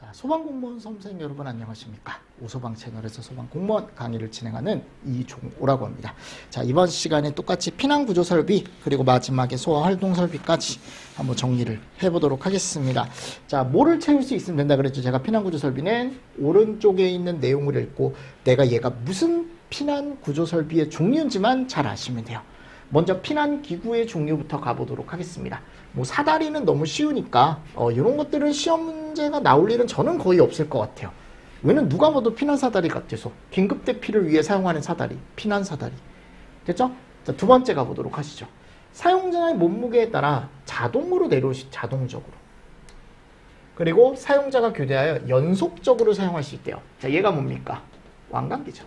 소방공무원 수험생 여러분 안녕하십니까? 오소방 채널에서 소방공무원 강의를 진행하는 이종호라고 합니다. 자, 이번 시간에 똑같이 피난구조 설비 그리고 마지막에 소화활동 설비까지 한번 정리를 해보도록 하겠습니다. 자, 뭐를 채울 수 있으면 된다 그랬죠? 제가 피난구조 설비는 오른쪽에 있는 내용을 읽고 내가 얘가 무슨 피난구조 설비의 종류인지만 잘 아시면 돼요. 먼저 피난기구의 종류부터 가보도록 하겠습니다. 뭐 사다리는 너무 쉬우니까 이런 것들은 시험 문제가 나올 일은 저는 거의 없을 것 같아요. 왜냐면 누가 봐도 피난사다리 같아서 긴급대피를 위해 사용하는 사다리, 피난사다리. 됐죠? 자, 두 번째 가보도록 하시죠. 사용자의 몸무게에 따라 자동으로 자동적으로. 그리고 사용자가 교대하여 연속적으로 사용할 수 있대요. 자, 얘가 뭡니까? 왕관기죠.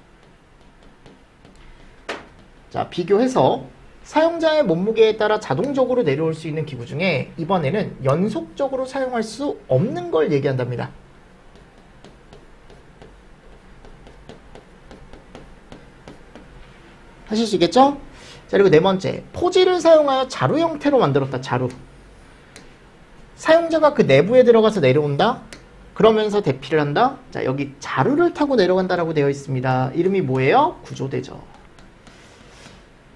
자, 비교해서 사용자의 몸무게에 따라 자동적으로 내려올 수 있는 기구 중에 이번에는 연속적으로 사용할 수 없는 걸 얘기한답니다. 하실 수 있겠죠? 자, 그리고 네 번째, 포지를 사용하여 자루 형태로 만들었다. 자루. 사용자가 그 내부에 들어가서 내려온다. 그러면서 대피를 한다. 자, 여기 자루를 타고 내려간다라고 되어 있습니다. 이름이 뭐예요? 구조대죠.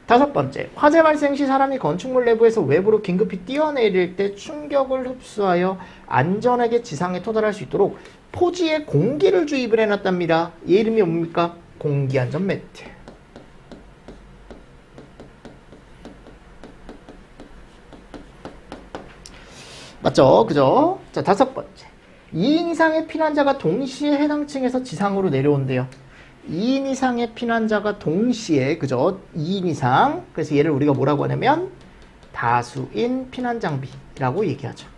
다섯 번째, 화재 발생 시 사람이 건축물 내부에서 외부로 긴급히 뛰어내릴 때 충격을 흡수하여 안전하게 지상에 도달할 수 있도록 포지에 공기를 주입을 해놨답니다. 이 이름이 뭡니까? 공기안전 매트. 맞죠? 그죠? 자, 다섯 번째, 2인 이상의 피난자가 동시에 해당 층에서 지상으로 내려온대요. 2인 이상의 피난자가 동시에, 그죠? 2인 이상. 그래서 얘를 우리가 뭐라고 하냐면 다수인 피난장비라고 얘기하죠.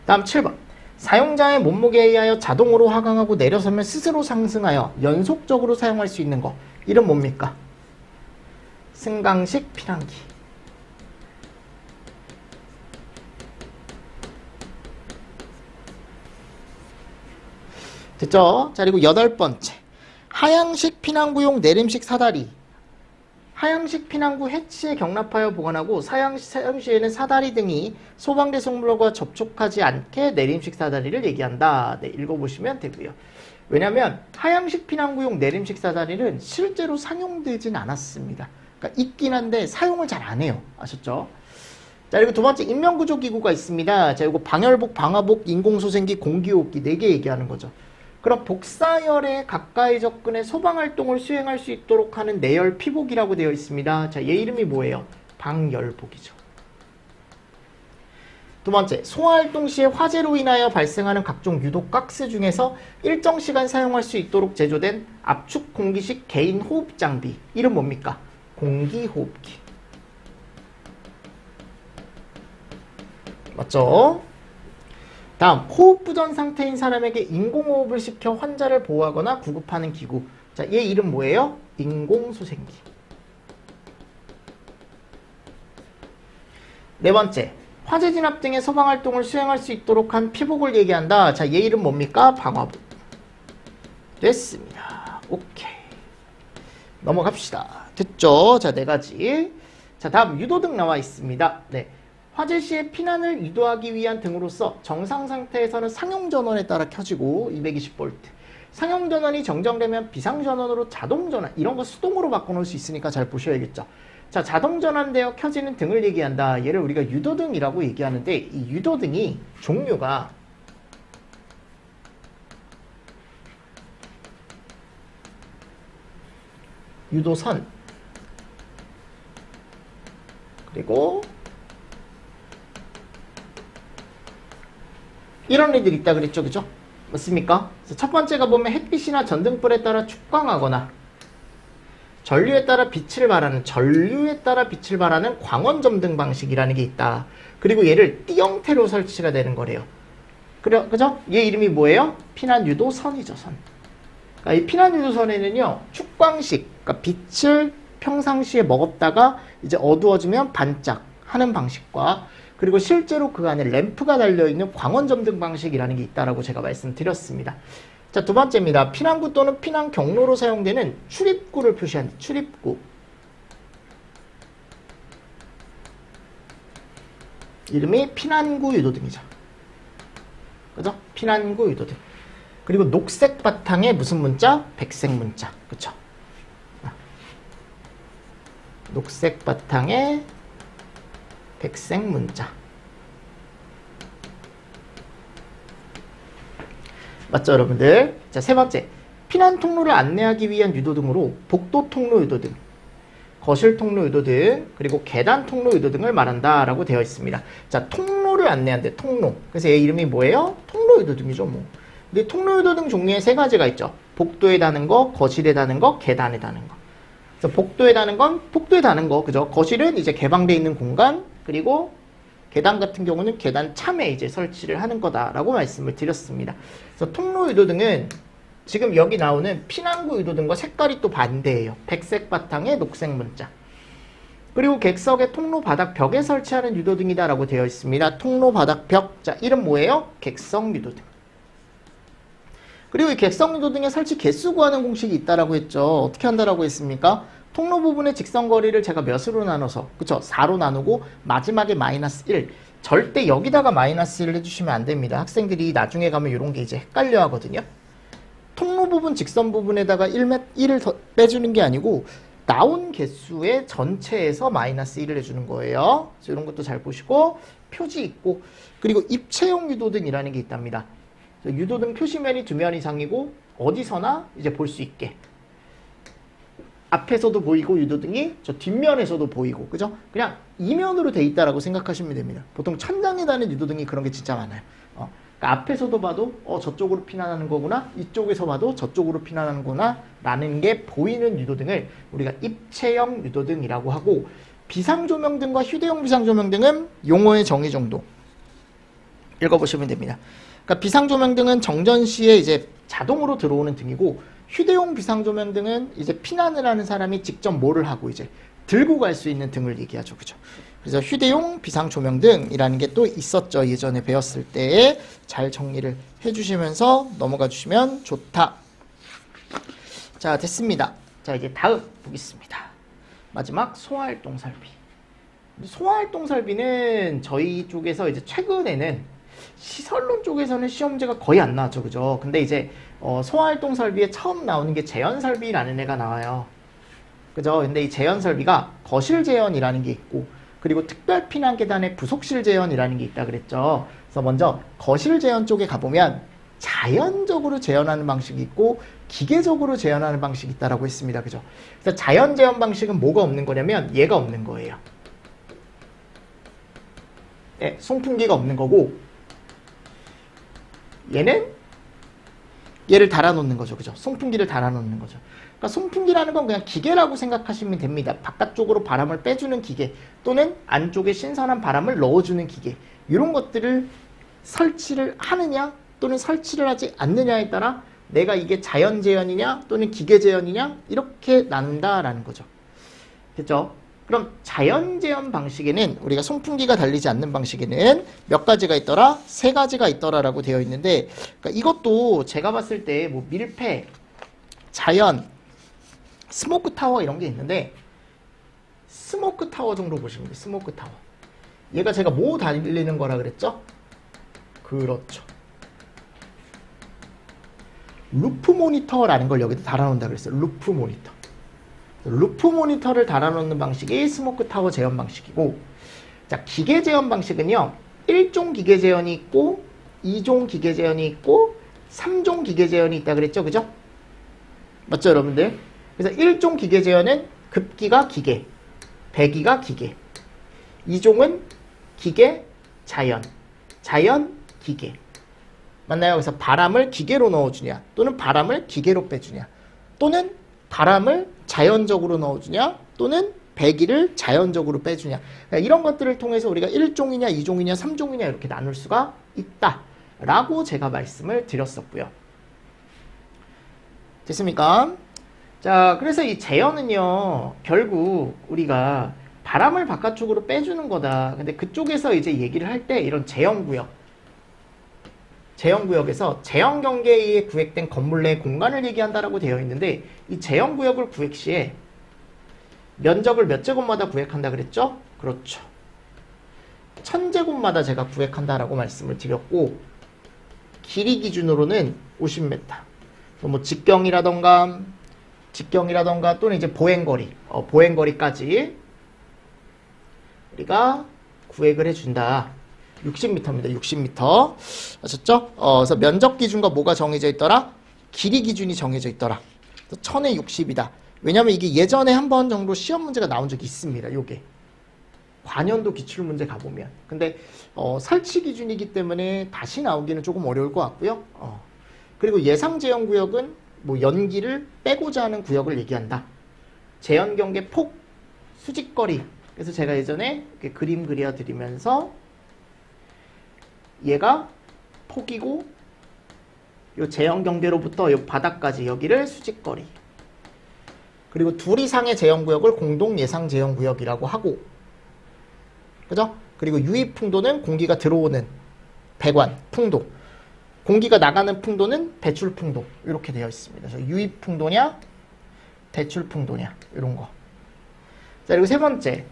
다음 7번. 사용자의 몸무게에 의하여 자동으로 하강하고 내려서면 스스로 상승하여 연속적으로 사용할 수 있는 거. 이름 뭡니까? 승강식 피난기. 됐죠? 자, 그리고 여덟 번째, 하향식 피난구용 내림식 사다리. 하향식 피난구 해치에 경납하여 보관하고 사용 시에는 사다리 등이 소방대 속물과 접촉하지 않게 내림식 사다리를 얘기한다. 네, 읽어보시면 되고요. 왜냐하면 하향식 피난구용 내림식 사다리는 실제로 상용되진 않았습니다. 그러니까 있긴 한데 사용을 잘 안 해요. 아셨죠? 자, 그리고 두 번째, 인명구조기구가 있습니다. 자, 이거 방열복, 방화복, 인공소생기, 공기호흡기 4개 얘기하는 거죠. 그럼 복사열에 가까이 접근해 소방활동을 수행할 수 있도록 하는 내열 피복이라고 되어 있습니다. 자, 얘 이름이 뭐예요? 방열복이죠. 두 번째, 소화활동 시에 화재로 인하여 발생하는 각종 유독 가스 중에서 일정 시간 사용할 수 있도록 제조된 압축 공기식 개인 호흡 장비. 이름 뭡니까? 공기호흡기. 맞죠? 다음, 호흡부전 상태인 사람에게 인공호흡을 시켜 환자를 보호하거나 구급하는 기구. 자, 얘 이름 뭐예요? 인공소생기. 네 번째, 화재 진압 등의 소방활동을 수행할 수 있도록 한 피복을 얘기한다. 자, 얘 이름 뭡니까? 방화복. 됐습니다. 오케이. 넘어갑시다. 됐죠? 자, 네 가지. 자, 다음 유도등 나와 있습니다. 네. 화재 시에 피난을 유도하기 위한 등으로서 정상 상태에서는 상용전원에 따라 켜지고 220V. 상용전원이 정정되면 비상전원으로 자동전원, 이런 거 수동으로 바꿔놓을 수 있으니까 잘 보셔야겠죠. 자, 자동전환되어 켜지는 등을 얘기한다. 얘를 우리가 유도등이라고 얘기하는데 이 유도등이 종류가 유도선, 그리고 이런 애들이 있다 그랬죠, 그죠? 맞습니까? 첫 번째가 보면 햇빛이나 전등불에 따라 축광하거나 전류에 따라 빛을 발하는 광원점등 방식이라는 게 있다. 그리고 얘를 띠 형태로 설치가 되는 거래요. 그죠? 얘 이름이 뭐예요? 피난유도선이죠, 선. 그러니까 이 피난유도선에는요, 축광식, 그러니까 빛을 평상시에 먹었다가 이제 어두워지면 반짝하는 방식과 그리고 실제로 그 안에 램프가 달려있는 광원점등 방식이라는 게 있다라고 제가 말씀드렸습니다. 자, 두 번째입니다. 피난구 또는 피난 경로로 사용되는 출입구를 표시한 출입구. 이름이 피난구 유도등이죠. 그죠? 피난구 유도등. 그리고 녹색 바탕에 무슨 문자? 백색 문자. 그쵸? 녹색 바탕에 백색 문자. 맞죠, 여러분들? 자, 세 번째. 피난 통로를 안내하기 위한 유도등으로 복도 통로 유도등, 거실 통로 유도등, 그리고 계단 통로 유도등을 말한다 라고 되어 있습니다. 자, 통로를 안내한대, 통로. 그래서 얘 이름이 뭐예요? 통로 유도등이죠, 뭐. 근데 통로 유도등 종류에 세 가지가 있죠. 복도에 다는 거, 거실에 다는 거, 계단에 다는 거. 그래서 복도에 다는 건 복도에 다는 거, 그죠? 거실은 이제 개방되어 있는 공간, 그리고 계단 같은 경우는 계단 참에 이제 설치를 하는 거다라고 말씀을 드렸습니다. 그래서 통로 유도등은 지금 여기 나오는 피난구 유도등과 색깔이 또 반대예요. 백색 바탕에 녹색 문자. 그리고 객석의 통로 바닥 벽에 설치하는 유도등이다 라고 되어 있습니다. 통로 바닥 벽. 자, 이름 뭐예요? 객석 유도등. 그리고 이 객석 유도등의 설치 개수 구하는 공식이 있다라고 했죠. 어떻게 한다라고 했습니까? 통로 부분의 직선거리를 제가 몇으로 나눠서, 그쵸? 4로 나누고 마지막에 마이너스 1. 절대 여기다가 마이너스 1을 해주시면 안 됩니다. 학생들이 나중에 가면 이런 게 이제 헷갈려 하거든요. 통로 부분, 직선 부분에다가 1을 더 빼주는 게 아니고 나온 개수의 전체에서 마이너스 1을 해주는 거예요. 그래서 이런 것도 잘 보시고 표지 있고, 그리고 입체형 유도등이라는 게 있답니다. 유도등 표시면이 2면 이상이고 어디서나 이제 볼 수 있게. 앞에서도 보이고 유도등이 저 뒷면에서도 보이고, 그죠? 그냥 이면으로 돼 있다라고 생각하시면 됩니다. 보통 천장에 다는 유도등이 그런 게 진짜 많아요. 그러니까 앞에서도 봐도 저쪽으로 피난하는 거구나, 이쪽에서 봐도 저쪽으로 피난하는구나 라는 게 보이는 유도등을 우리가 입체형 유도등이라고 하고, 비상조명등과 휴대용 비상조명등은 용어의 정의 정도 읽어보시면 됩니다. 그러니까 비상조명등은 정전 시에 이제 자동으로 들어오는 등이고, 휴대용 비상조명등은 이제 피난을 하는 사람이 직접 뭐를 하고 이제 들고 갈 수 있는 등을 얘기하죠. 그죠? 그래서 휴대용 비상조명등이라는 게 또 있었죠. 예전에 배웠을 때 잘 정리를 해주시면서 넘어가 주시면 좋다. 자, 됐습니다. 자, 이제 다음 보겠습니다. 마지막 소활동 설비. 소활동 설비는 저희 쪽에서 이제 최근에는 시설론 쪽에서는 시험제가 거의 안 나왔죠. 그죠? 근데 이제 소활동 설비에 처음 나오는 게 재현 설비라는 애가 나와요. 그죠? 근데 이 재현 설비가 거실 재현이라는 게 있고, 그리고 특별 피난 계단의 부속실 재현이라는 게 있다 그랬죠. 그래서 먼저 거실 재현 쪽에 가보면 자연적으로 재현하는 방식이 있고 기계적으로 재현하는 방식이 있다라고 했습니다. 그죠? 그래서 자연 재현 방식은 뭐가 없는 거냐면 얘가 없는 거예요. 네, 송풍기가 없는 거고, 얘는 얘를 달아놓는 거죠. 그죠? 송풍기를 달아놓는 거죠. 그러니까 송풍기라는 건 그냥 기계라고 생각하시면 됩니다. 바깥쪽으로 바람을 빼주는 기계, 또는 안쪽에 신선한 바람을 넣어주는 기계, 이런 것들을 설치를 하느냐 또는 설치를 하지 않느냐에 따라 내가 이게 자연 재현이냐 또는 기계 재현이냐 이렇게 나눈다라는 거죠. 됐죠? 그럼 자연 재현 방식에는, 우리가 송풍기가 달리지 않는 방식에는 몇 가지가 있더라? 3가지가 있더라라고 되어 있는데, 그러니까 이것도 제가 봤을 때 뭐 밀폐, 자연, 스모크 타워 이런 게 있는데, 스모크 타워 정도 보시면 돼요. 스모크 타워. 얘가 제가 뭐 달리는 거라 그랬죠? 그렇죠. 루프 모니터라는 걸 여기다 달아놓는다 그랬어요. 루프 모니터. 루프 모니터를 달아놓는 방식이 스모크 타워 재현 방식이고, 자, 기계 재현 방식은요, 1종 기계 재현이 있고 2종 기계 재현이 있고 3종 기계 재현이 있다 그랬죠. 그죠? 맞죠, 여러분들? 그래서 1종 기계 재현은 급기가 기계, 배기가 기계. 2종은 기계, 자연, 자연, 기계. 맞나요? 그래서 바람을 기계로 넣어주냐, 또는 바람을 기계로 빼주냐, 또는 바람을 자연적으로 넣어주냐, 또는 배기를 자연적으로 빼주냐. 그러니까 이런 것들을 통해서 우리가 1종이냐, 2종이냐, 3종이냐 이렇게 나눌 수가 있다라고 제가 말씀을 드렸었고요. 됐습니까? 자, 그래서 이 재현은요, 결국 우리가 바람을 바깥쪽으로 빼주는 거다. 근데 그쪽에서 이제 얘기를 할 때 이런 재현구역, 재현구역에서 재현경계에 구획된 건물 내 공간을 얘기한다라고 되어 있는데, 이 재현구역을 구획 시에 면적을 몇 제곱마다 구획한다 그랬죠? 그렇죠. 1000제곱마다 제가 구획한다라고 말씀을 드렸고, 길이 기준으로는 50m. 뭐 직경이라던가 또는 이제 보행거리까지 우리가 구획을 해준다. 60m입니다. 60m. 아셨죠? 그래서 면적 기준과 뭐가 정해져 있더라? 길이 기준이 정해져 있더라. 1000에 60이다. 왜냐면 이게 예전에 한 번 정도 시험 문제가 나온 적이 있습니다. 요게. 관연도 기출문제 가보면. 근데 설치 기준이기 때문에 다시 나오기는 조금 어려울 것 같고요. 그리고 예상 제한 구역은 뭐 연기를 빼고자 하는 구역을 얘기한다. 제한 경계 폭, 수직거리. 그래서 제가 예전에 이렇게 그림 그려드리면서 얘가 폭이고 요 제한 경계로부터 요 바닥까지 여기를 수직거리. 그리고 둘 이상의 제한 구역을 공동 예상 제한 구역이라고 하고, 그죠? 그리고 유입 풍도는 공기가 들어오는 배관, 풍도. 공기가 나가는 풍도는 배출 풍도. 이렇게 되어 있습니다. 그래서 유입 풍도냐, 배출 풍도냐, 이런 거. 자, 그리고 세 번째.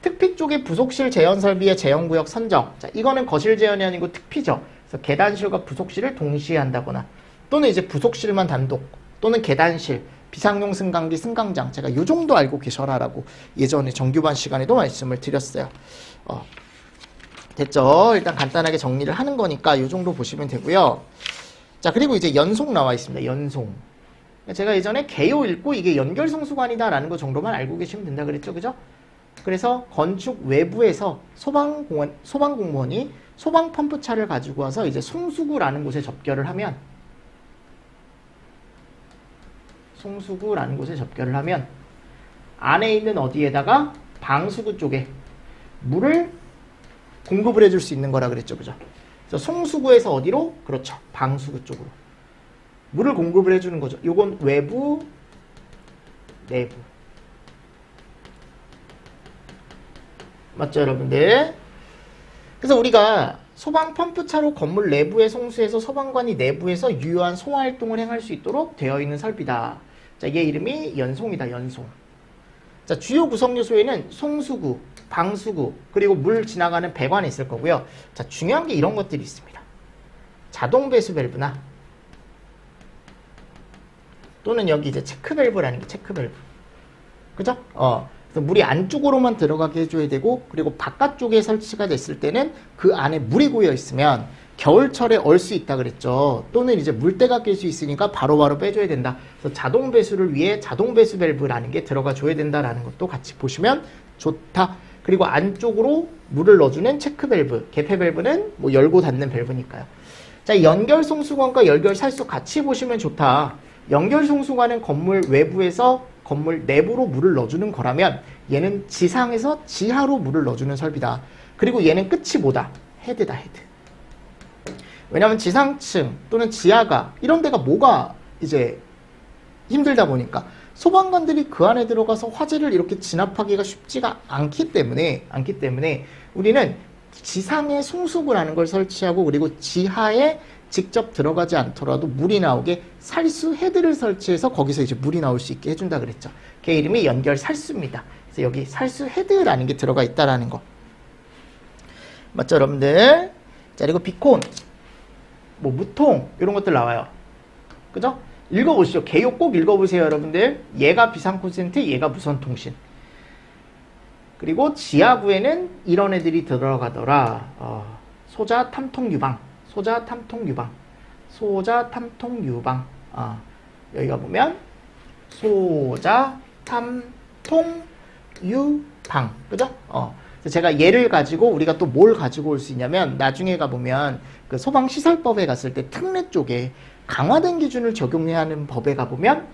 특피 쪽의 부속실 제한 설비의 제한 구역 선정. 자, 이거는 거실 제한이 아니고 특피죠. 그래서 계단실과 부속실을 동시에 한다거나, 또는 이제 부속실만 단독, 또는 계단실, 비상용 승강기, 승강장. 제가 요 정도 알고 계셔라라고 예전에 정규반 시간에도 말씀을 드렸어요. 됐죠? 일단 간단하게 정리를 하는 거니까 요 정도 보시면 되고요. 자, 그리고 이제 연송 나와 있습니다. 연송. 제가 예전에 개요 읽고 이게 연결송수관이다라는 거 정도만 알고 계시면 된다 그랬죠? 그죠? 그래서 건축 외부에서 소방공무원이 소방펌프차를 가지고 와서 이제 송수구라는 곳에 접결을 하면, 안에 있는 어디에다가 방수구 쪽에 물을 공급을 해줄 수 있는 거라 그랬죠. 그죠? 그래서 송수구에서 어디로? 그렇죠. 방수구 쪽으로. 물을 공급을 해주는 거죠. 요건 외부, 내부. 맞죠, 여러분들? 그래서 우리가 소방 펌프차로 건물 내부에 송수해서 소방관이 내부에서 유효한 소화활동을 행할 수 있도록 되어 있는 설비다. 자, 얘 이름이 연송이다, 연송. 자, 주요 구성 요소에는 송수구, 방수구, 그리고 물 지나가는 배관이 있을 거고요. 자, 중요한 게 이런 것들이 있습니다. 자동 배수 밸브나, 또는 여기 이제 체크 밸브라는 게 체크 밸브. 그죠? 그래서 물이 안쪽으로만 들어가게 해줘야 되고, 그리고 바깥쪽에 설치가 됐을 때는 그 안에 물이 고여 있으면 겨울철에 얼 수 있다 그랬죠. 또는 이제 물때가 낄 수 있으니까 바로바로 빼줘야 된다. 그래서 자동 배수를 위해 자동 배수 밸브라는 게 들어가 줘야 된다라는 것도 같이 보시면 좋다. 그리고 안쪽으로 물을 넣어주는 체크 밸브, 개폐 밸브는 뭐 열고 닫는 밸브니까요. 자, 연결 송수관과 연결 살수 같이 보시면 좋다. 연결 송수관은 건물 외부에서 건물 내부로 물을 넣어주는 거라면 얘는 지상에서 지하로 물을 넣어주는 설비다. 그리고 얘는 끝이 뭐다? 헤드다, 헤드. 왜냐하면 지상층 또는 지하가 이런 데가 뭐가 이제 힘들다 보니까 소방관들이 그 안에 들어가서 화재를 이렇게 진압하기가 쉽지가 않기 때문에 우리는 지상에 송수구라는 걸 설치하고, 그리고 지하에 직접 들어가지 않더라도 물이 나오게 살수 헤드를 설치해서 거기서 이제 물이 나올 수 있게 해준다 그랬죠. 걔 이름이 연결 살수입니다. 그래서 여기 살수 헤드라는 게 들어가 있다라는 거. 맞죠, 여러분들? 자, 그리고 비콘, 뭐 무통 이런 것들 나와요. 그죠? 읽어보시죠. 개요 꼭 읽어보세요, 여러분들. 얘가 비상 콘센트, 얘가 무선 통신. 그리고 지하부에는 이런 애들이 들어가더라. 소자 탐통 유방. 여기가 보면 소자 탐통 유방. 그죠? 제가 얘를 가지고 우리가 또 뭘 가지고 올 수 있냐면, 나중에 가보면 그 소방시설법에 갔을 때 특례 쪽에 강화된 기준을 적용해야 하는 법에 가보면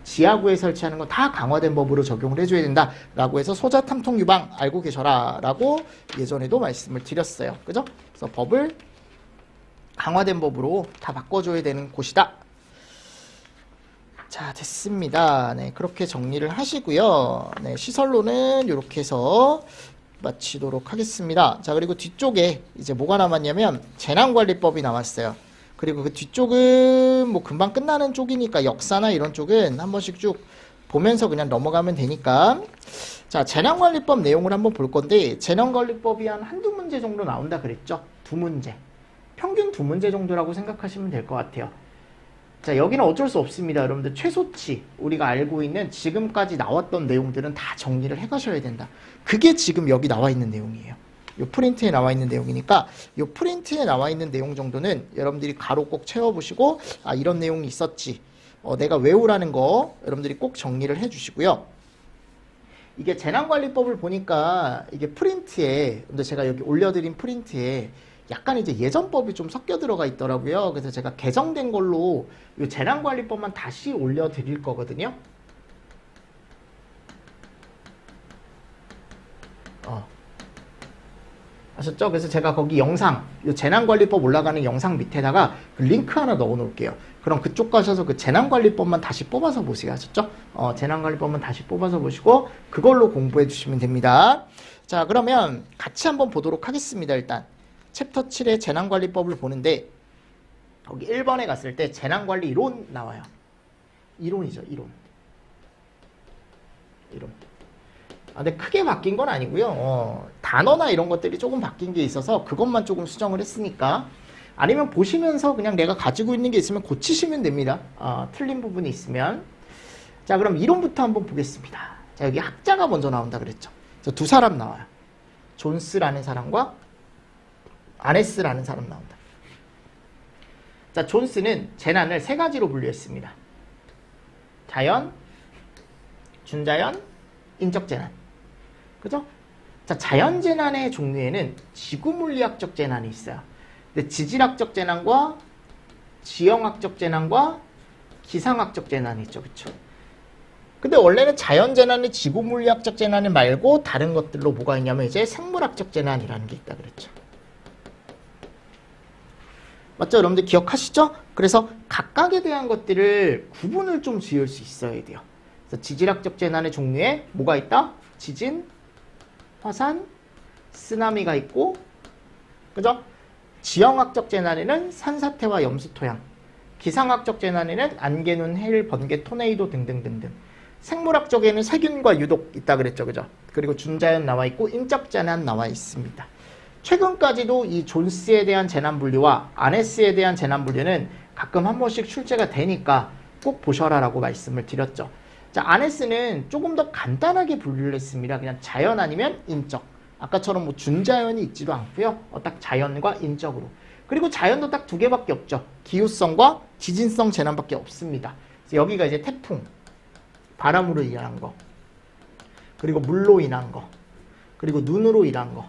지하구에 설치하는 건 다 강화된 법으로 적용을 해줘야 된다라고 해서 소자 탐통 유방 알고 계셔라 라고 예전에도 말씀을 드렸어요. 그죠? 그래서 법을 강화된 법으로 다 바꿔줘야 되는 곳이다. 자, 됐습니다. 네, 그렇게 정리를 하시고요. 네, 시설로는 이렇게 해서 마치도록 하겠습니다. 자, 그리고 뒤쪽에 이제 뭐가 남았냐면 재난관리법이 남았어요. 그리고 그 뒤쪽은 뭐 금방 끝나는 쪽이니까 역사나 이런 쪽은 한 번씩 쭉 보면서 그냥 넘어가면 되니까. 자, 재난관리법 내용을 한번 볼 건데, 재난관리법이 한 한두 문제 정도 나온다 그랬죠? 두 문제. 평균 두 문제 정도라고 생각하시면 될 것 같아요. 자, 여기는 어쩔 수 없습니다. 여러분들 최소치 우리가 알고 있는 지금까지 나왔던 내용들은 다 정리를 해 가셔야 된다. 그게 지금 여기 나와 있는 내용이에요. 요 프린트에 나와 있는 내용이니까 요 프린트에 나와 있는 내용 정도는 여러분들이 가로 꼭 채워보시고 아 이런 내용이 있었지. 내가 외우라는 거 여러분들이 꼭 정리를 해 주시고요. 이게 재난관리법을 보니까 이게 프린트에 근데 제가 여기 올려드린 프린트에 약간 이제 예전법이 좀 섞여 들어가 있더라고요. 그래서 제가 개정된 걸로 이 재난관리법만 다시 올려드릴 거거든요. 아셨죠? 그래서 제가 거기 영상, 이 재난관리법 올라가는 영상 밑에다가 그 링크 하나 넣어 놓을게요. 그럼 그쪽 가셔서 그 재난관리법만 다시 뽑아서 보세요. 아셨죠? 재난관리법만 다시 뽑아서 보시고 그걸로 공부해 주시면 됩니다. 자, 그러면 같이 한번 보도록 하겠습니다. 일단 챕터 7의 재난관리법을 보는데 거기 1번에 갔을 때 재난관리 이론 나와요. 이론이죠. 이론. 근데 크게 바뀐 건 아니고요. 단어나 이런 것들이 조금 바뀐 게 있어서 그것만 조금 수정을 했으니까 아니면 보시면서 그냥 내가 가지고 있는 게 있으면 고치시면 됩니다. 틀린 부분이 있으면. 자, 그럼 이론부터 한번 보겠습니다. 자, 여기 학자가 먼저 나온다 그랬죠. 두 사람 나와요. 존스라는 사람과 아네스라는 사람 나온다. 자, 존스는 재난을 세 가지로 분류했습니다. 자연, 준자연, 인적 재난. 그죠? 자, 자연 재난의 종류에는 지구 물리학적 재난이 있어요. 근데 지질학적 재난과 지형학적 재난과 기상학적 재난이 있죠. 그쵸? 근데 원래는 자연 재난이 지구 물리학적 재난이 말고 다른 것들로 뭐가 있냐면 이제 생물학적 재난이라는 게 있다 그랬죠. 맞죠? 여러분들 기억하시죠? 그래서 각각에 대한 것들을 구분을 좀 지을 수 있어야 돼요. 그래서 지질학적 재난의 종류에 뭐가 있다? 지진, 화산, 쓰나미가 있고, 그죠? 지형학적 재난에는 산사태와 염수토양, 기상학적 재난에는 안개, 눈, 해일, 번개, 토네이도 등등등등. 생물학적에는 세균과 유독 있다 그랬죠, 그죠? 그리고 준자연 나와 있고 인적 재난 나와 있습니다. 최근까지도 이 존스에 대한 재난 분류와 아네스에 대한 재난 분류는 가끔 한 번씩 출제가 되니까 꼭 보셔라라고 말씀을 드렸죠. 자, 아네스는 조금 더 간단하게 분류를 했습니다. 그냥 자연 아니면 인적. 아까처럼 뭐 준자연이 있지도 않고요. 딱 자연과 인적으로. 그리고 자연도 딱 두 개밖에 없죠. 기후성과 지진성 재난밖에 없습니다. 그래서 여기가 이제 태풍, 바람으로 인한 거, 그리고 물로 인한 거, 그리고 눈으로 인한 거.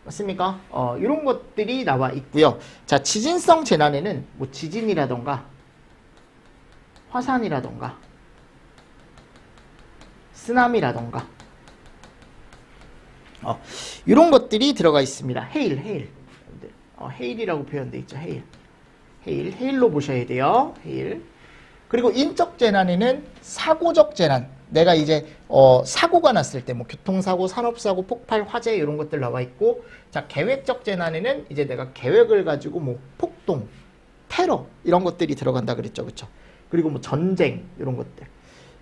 맞습니까? 이런 것들이 나와 있고요. 자, 지진성 재난에는 뭐 지진이라던가 화산이라던가 쓰나미라던가 이런 것들이 들어가 있습니다. 해일. 해일이라고 표현되어 있죠. 해일로 보셔야 돼요. 해일. 그리고 인적 재난에는 사고적 재난. 내가 이제 사고가 났을 때 뭐 교통사고, 산업사고, 폭발, 화재 이런 것들 나와 있고, 자, 계획적 재난에는 이제 내가 계획을 가지고 뭐 폭동, 테러 이런 것들이 들어간다 그랬죠. 그렇죠? 그리고 뭐 전쟁 이런 것들.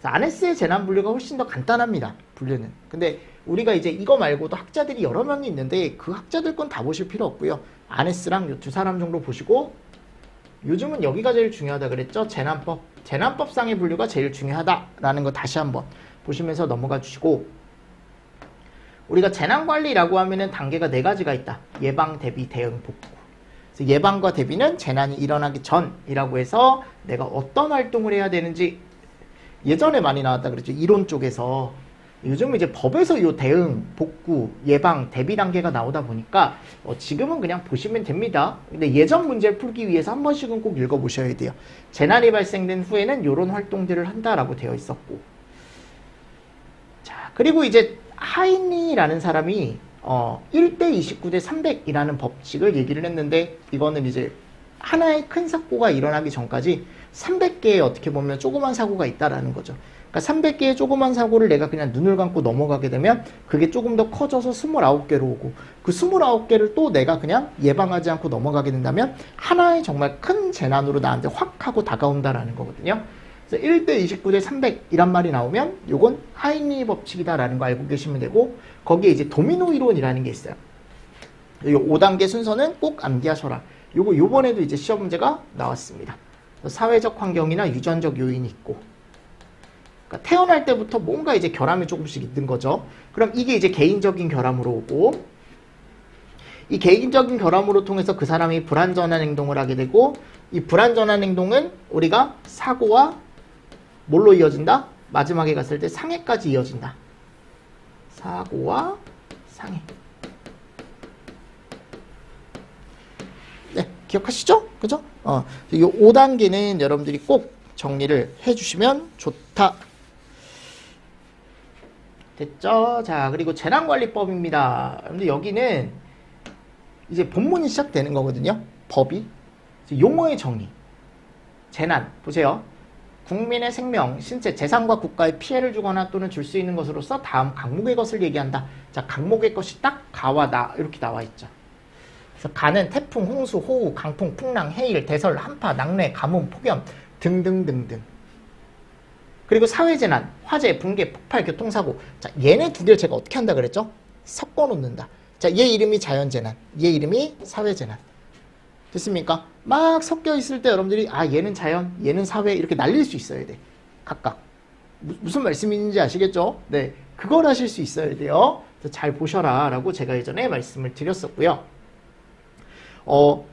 아네스의 재난 분류가 훨씬 더 간단합니다. 분류는. 근데 우리가 이제 이거 말고도 학자들이 여러 명이 있는데 그 학자들 건 다 보실 필요 없고요. 아네스랑 이 두 사람 정도 보시고, 요즘은 여기가 제일 중요하다 그랬죠. 재난법상의 분류가 제일 중요하다라는 거 다시 한번 보시면서 넘어가 주시고, 우리가 재난관리라고 하면은 단계가 4가지가 있다. 예방, 대비, 대응, 복구. 그래서 예방과 대비는 재난이 일어나기 전이라고 해서 내가 어떤 활동을 해야 되는지 예전에 많이 나왔다 그랬죠. 이론 쪽에서. 요즘 이제 법에서 이 대응, 복구, 예방, 대비 단계가 나오다 보니까 지금은 그냥 보시면 됩니다. 근데 예전 문제를 풀기 위해서 한 번씩은 꼭 읽어보셔야 돼요. 재난이 발생된 후에는 이런 활동들을 한다라고 되어 있었고. 자, 그리고 이제 하인리라는 사람이 1대 29대 300이라는 법칙을 얘기를 했는데, 이거는 이제 하나의 큰 사고가 일어나기 전까지 300개의 어떻게 보면 조그만 사고가 있다라는 거죠. 그러니까 300개의 조그만 사고를 내가 그냥 눈을 감고 넘어가게 되면 그게 조금 더 커져서 29개로 오고, 그 29개를 또 내가 그냥 예방하지 않고 넘어가게 된다면 하나의 정말 큰 재난으로 나한테 확 하고 다가온다라는 거거든요. 그래서 그래서 1대 29대 300이란 말이 나오면 요건 하인리 법칙이다라는 거 알고 계시면 되고, 거기에 이제 도미노 이론이라는 게 있어요. 요 5단계 순서는 꼭 암기하셔라. 요거 요번에도 이제 시험 문제가 나왔습니다. 사회적 환경이나 유전적 요인이 있고, 그러니까 태어날 때부터 뭔가 이제 결함이 조금씩 있는 거죠. 그럼 이게 이제 개인적인 결함으로 오고, 이 개인적인 결함으로 통해서 그 사람이 불완전한 행동을 하게 되고, 이 불완전한 행동은 우리가 사고와 뭘로 이어진다? 마지막에 갔을 때 상해까지 이어진다. 사고와 상해. 네, 기억하시죠? 그죠? 이 5단계는 여러분들이 꼭 정리를 해주시면 좋다. 됐죠? 자, 그리고 재난관리법입니다. 여러분들 여기는 이제 본문이 시작되는 거거든요. 법이. 용어의 정의. 재난. 보세요. 국민의 생명, 신체, 재산과 국가에 피해를 주거나 또는 줄 수 있는 것으로서 다음 각목의 것을 얘기한다. 자, 각목의 것이 딱 가와 나 이렇게 나와 있죠. 그래서 가는 태풍, 홍수, 호우, 강풍, 풍랑, 해일, 대설, 한파, 낙뢰, 가뭄, 폭염 등등등등. 그리고 사회재난, 화재, 붕괴, 폭발, 교통사고. 자, 얘네 두 개를 제가 어떻게 한다 그랬죠? 섞어 놓는다. 자, 얘 이름이 자연재난, 얘 이름이 사회재난. 됐습니까? 막 섞여 있을 때 여러분들이 얘는 자연, 얘는 사회 이렇게 날릴 수 있어야 돼. 각각. 무슨 말씀인지 아시겠죠? 네, 그걸 하실 수 있어야 돼요. 잘 보셔라 라고 제가 예전에 말씀을 드렸었고요.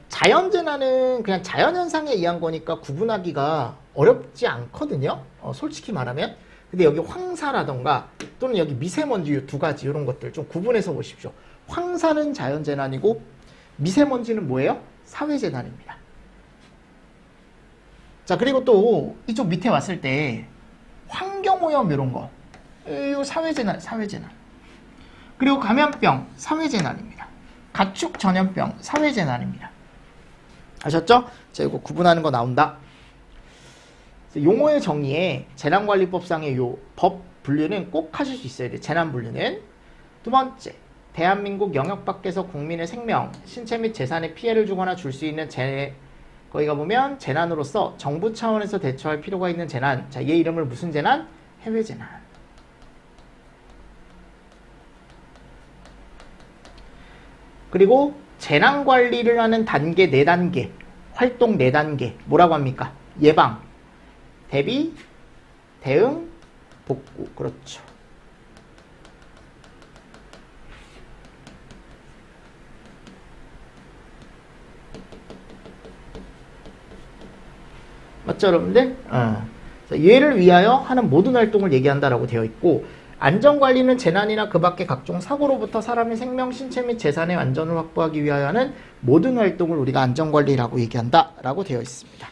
자연재난은 그냥 자연현상에 의한 거니까 구분하기가 어렵지 않거든요. 솔직히 말하면. 근데 여기 황사라던가 또는 여기 미세먼지 이 두 가지 이런 것들 좀 구분해서 보십시오. 황사는 자연재난이고 미세먼지는 뭐예요? 사회재난입니다. 자, 그리고 또 이쪽 밑에 왔을 때 환경오염 이런 거, 이거 사회재난. 그리고 감염병, 사회재난입니다. 가축 전염병, 사회재난입니다. 아셨죠? 자, 이거 구분하는 거 나온다. 용어의 정의에 재난관리법상의 요 법 분류는 꼭 하실 수 있어야 돼. 재난 분류는. 두 번째, 대한민국 영역 밖에서 국민의 생명, 신체 및 재산에 피해를 주거나 줄 수 있는 거기가 보면 재난으로서 정부 차원에서 대처할 필요가 있는 재난. 자, 얘 이름을 무슨 재난? 해외재난. 그리고 재난관리를 하는 단계 4단계, 활동 4단계 뭐라고 합니까? 예방, 대비, 대응, 복구. 그렇죠. 맞죠, 여러분들? 얘를 위하여 하는 모든 활동을 얘기한다라고 되어 있고, 안전관리는 재난이나 그 밖의 각종 사고로부터 사람의 생명, 신체 및 재산의 안전을 확보하기 위하여 하는 모든 활동을 우리가 안전관리라고 얘기한다라고 되어 있습니다.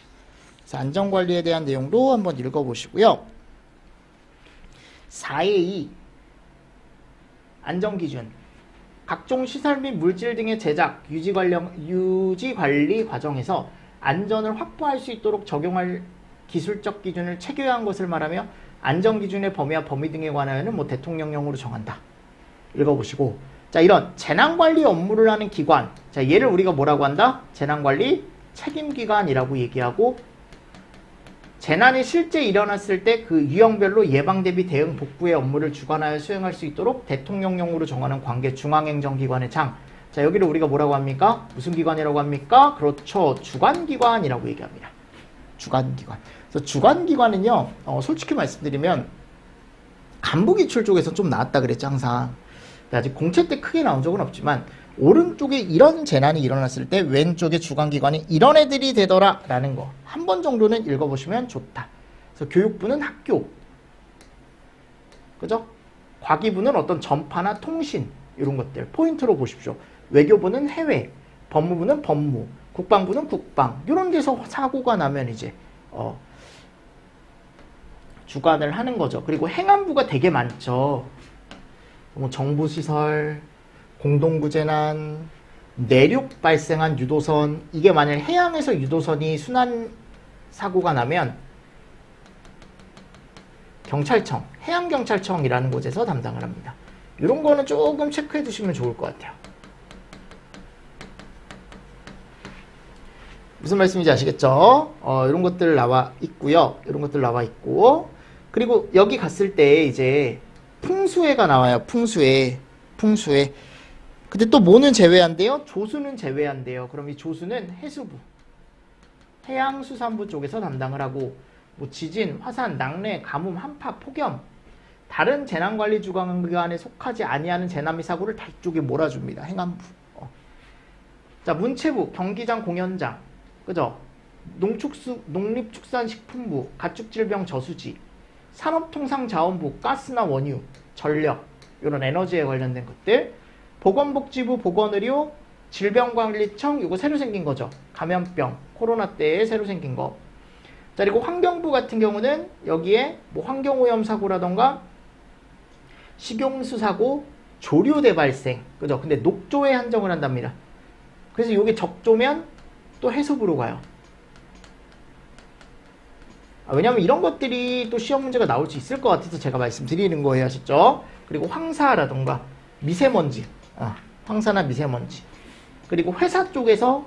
그래서 안전관리에 대한 내용도 한번 읽어보시고요. 4의2 안전기준. 각종 시설 및 물질 등의 제작, 유지관리 과정에서 안전을 확보할 수 있도록 적용할 기술적 기준을 체계화한 것을 말하며 안전기준의 범위와 범위 등에 관하여는 대통령령으로 정한다. 읽어보시고, 자, 이런 재난관리 업무를 하는 기관, 자, 얘를 우리가 뭐라고 한다? 재난관리 책임기관이라고 얘기하고, 재난이 실제 일어났을 때 그 유형별로 예방 대비 대응 복구의 업무를 주관하여 수행할 수 있도록 대통령령으로 정하는 관계 중앙행정기관의 장. 자, 여기를 우리가 뭐라고 합니까? 무슨 기관이라고 합니까? 그렇죠. 주관기관이라고 얘기합니다. 주관기관. 그래서 주관기관은요, 솔직히 말씀드리면 간부기출 쪽에서 좀 나왔다 그랬죠, 항상. 아직 공채 때 크게 나온 적은 없지만 오른쪽에 이런 재난이 일어났을 때 왼쪽에 주관기관이 이런 애들이 되더라 라는 거 한 번 정도는 읽어보시면 좋다. 그래서 교육부는 학교, 그죠? 과기부는 어떤 전파나 통신 이런 것들 포인트로 보십시오. 외교부는 해외, 법무부는 법무, 국방부는 국방. 이런 데서 사고가 나면 이제 주관을 하는 거죠. 그리고 행안부가 되게 많죠. 뭐 정부시설, 공동구재난, 내륙 발생한 유도선. 이게 만약 해양에서 유도선이 순환 사고가 나면 경찰청, 해양경찰청이라는 곳에서 담당을 합니다. 이런 거는 조금 체크해 두시면 좋을 것 같아요. 무슨 말씀인지 아시겠죠? 이런 것들 나와 있고요. 이런 것들 나와 있고. 그리고 여기 갔을 때 이제 풍수해가 나와요. 풍수해. 근데 또 뭐는 제외한대요? 조수는 제외한대요. 그럼 이 조수는 해수부, 해양수산부 쪽에서 담당을 하고, 뭐 지진, 화산, 낙뢰, 가뭄, 한파, 폭염, 다른 재난관리주관기관에 속하지 아니하는 재난및 사고를 다 이쪽에 몰아줍니다. 행안부. 자, 문체부, 경기장, 공연장, 그죠? 농립축산식품부, 가축질병저수지, 산업통상자원부, 가스나 원유, 전력, 이런 에너지에 관련된 것들, 보건복지부, 보건의료, 질병관리청, 이거 새로 생긴 거죠. 감염병, 코로나 때에 새로 생긴 거. 자, 그리고 환경부 같은 경우는 여기에 뭐 환경오염 사고라던가 식용수 사고, 조류대 발생, 그죠? 근데 녹조에 한정을 한답니다. 그래서 이게 적조면 또 해수부로 가요. 왜냐면 이런 것들이 또 시험 문제가 나올 수 있을 것 같아서 제가 말씀드리는 거예요. 아셨죠? 그리고 황사라던가 미세먼지, 황사나 미세먼지. 그리고 회사 쪽에서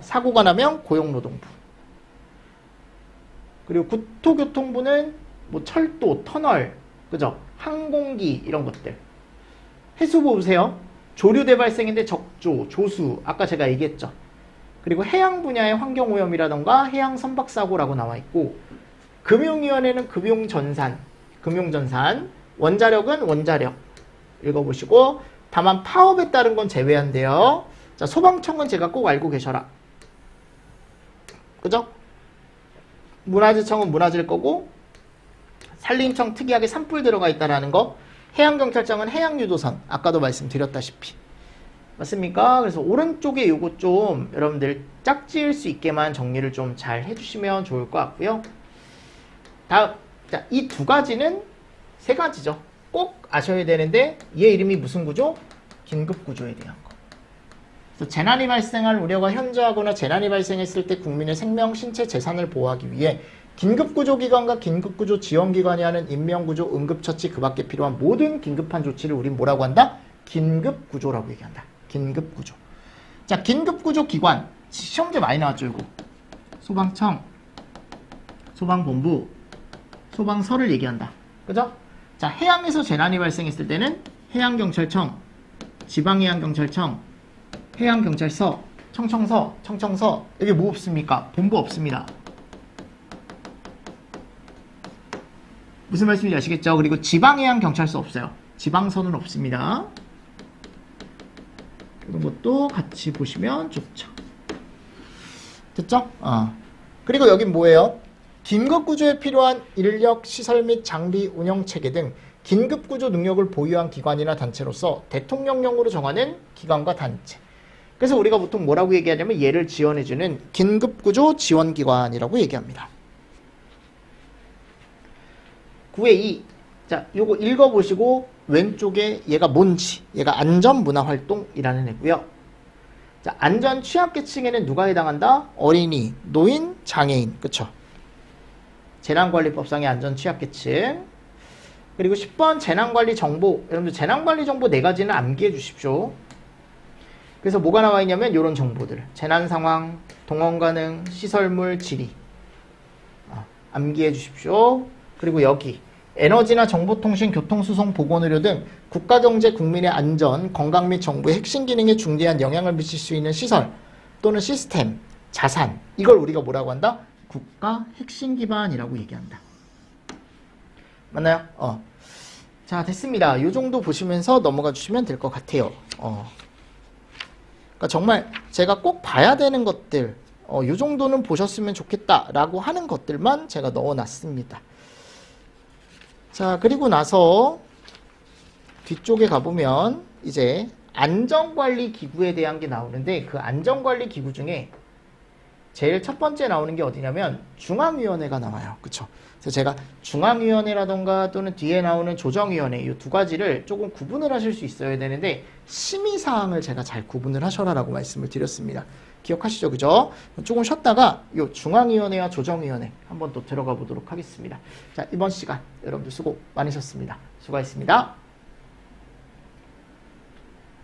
사고가 나면 고용노동부. 그리고 국토교통부는 뭐 철도, 터널, 그죠? 항공기 이런 것들. 해수부 보세요. 조류대 발생인데 적조, 조수, 아까 제가 얘기했죠. 그리고 해양 분야의 환경오염이라던가 해양 선박사고라고 나와 있고, 금융위원회는 금융전산, 원자력은 원자력 읽어보시고, 다만 파업에 따른 건 제외한대요. 자, 소방청은 제가 꼭 알고 계셔라. 그죠? 문화재청은 문화재일 거고, 산림청 특이하게 산불 들어가 있다라는 거, 해양경찰청은 해양유도선, 아까도 말씀드렸다시피. 맞습니까? 그래서 오른쪽에 요거 좀 여러분들 짝지을 수 있게만 정리를 좀 잘 해주시면 좋을 것 같고요. 다음, 자, 이 두 가지는 세 가지죠. 꼭 아셔야 되는데 얘 이름이 무슨 구조? 긴급구조에 대한 거. 그래서 재난이 발생할 우려가 현저하거나 재난이 발생했을 때 국민의 생명, 신체, 재산을 보호하기 위해 긴급구조기관과 긴급구조 지원기관이 하는 인명구조, 응급처치, 그 밖에 필요한 모든 긴급한 조치를 우린 뭐라고 한다? 긴급구조라고 얘기한다. 긴급구조. 자, 긴급구조기관. 시험제 많이 나왔죠, 이거. 소방청, 소방본부, 소방서를 얘기한다. 그죠? 자, 해양에서 재난이 발생했을 때는 해양경찰청, 지방해양경찰청, 해양경찰서, 청청서, 여기 뭐 없습니까? 본부 없습니다. 무슨 말씀인지 아시겠죠? 그리고 지방해양경찰서 없어요. 지방서는 없습니다. 이런 것도 같이 보시면 좋죠. 됐죠? 그리고 여긴 뭐예요? 긴급구조에 필요한 인력, 시설 및 장비, 운영체계 등 긴급구조 능력을 보유한 기관이나 단체로서 대통령령으로 정하는 기관과 단체. 그래서 우리가 보통 뭐라고 얘기하냐면 얘를 지원해주는 긴급구조 지원기관이라고 얘기합니다. 9의 2. 자, 요거 읽어보시고 왼쪽에 얘가 뭔지, 얘가 안전문화활동이라는 애고요. 자, 안전 취약계층에는 누가 해당한다? 어린이, 노인, 장애인. 그쵸? 재난관리법상의 안전 취약계층. 그리고 10번 재난관리 정보. 여러분들 재난관리 정보 4가지는 암기해 주십시오. 그래서 뭐가 나와 있냐면 이런 정보들. 재난상황, 동원가능, 시설물, 지리. 암기해 주십시오. 그리고 여기 에너지나 정보통신, 교통수송, 보건의료 등 국가경제, 국민의 안전, 건강 및 정부의 핵심 기능에 중대한 영향을 미칠 수 있는 시설 또는 시스템, 자산. 이걸 우리가 뭐라고 한다? 국가 핵심 기반이라고 얘기한다. 맞나요? 자, 됐습니다. 이 정도 보시면서 넘어가 주시면 될 것 같아요. 그러니까 정말 제가 꼭 봐야 되는 것들, 이 정도는 보셨으면 좋겠다라고 하는 것들만 제가 넣어놨습니다. 자, 그리고 나서 뒤쪽에 가보면 이제 안전관리기구에 대한 게 나오는데, 그 안전관리기구 중에 제일 첫 번째 나오는 게 어디냐면 중앙위원회가 나와요. 그쵸? 그래서 제가 중앙위원회라던가 또는 뒤에 나오는 조정위원회, 이 두 가지를 조금 구분을 하실 수 있어야 되는데, 심의사항을 제가 잘 구분을 하셔라라고 말씀을 드렸습니다. 기억하시죠? 그죠? 조금 쉬었다가 이 중앙위원회와 조정위원회 한번 또 들어가 보도록 하겠습니다. 자, 이번 시간 여러분들 수고 많으셨습니다. 수고하셨습니다.